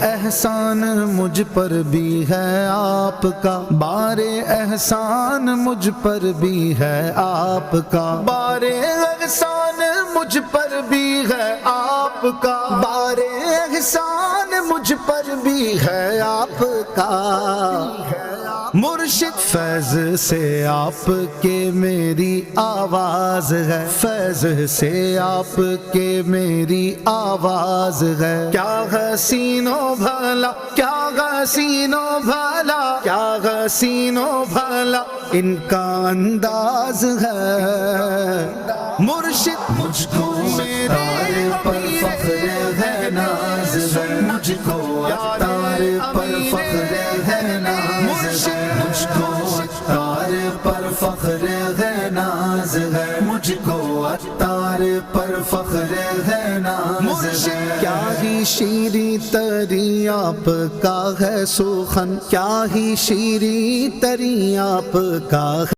احسان مجھ پر بھی ہے آپ کا، بار احسان مجھ پر بھی ہے آپ کا، بار احسان مجھ پر بھی ہے آپ کا، بار احسان مجھ پر بھی ہے آپ کا۔ مرشد فیض سے آپ کے میری آواز ہے، فیض سے آپ کے میری آواز ہے، کیا حسین و بھلا، کیا حسین و بھلا، کیا حسین و بھلا ان کا انداز ہے۔ مرشد مجھ کو میرے پر فخر ہے، ناز ہے، مجھ کو عطار پر فخر ہے، ناز ہے، مجھ کو عطار پر فخر ہے، ناز ہے، مجھ کو عطار پر فخر ہے، ناز ہے۔ کیا ہی شیریں تری آپ کا ہے سخن، کیا ہی شیریں تری آپ کا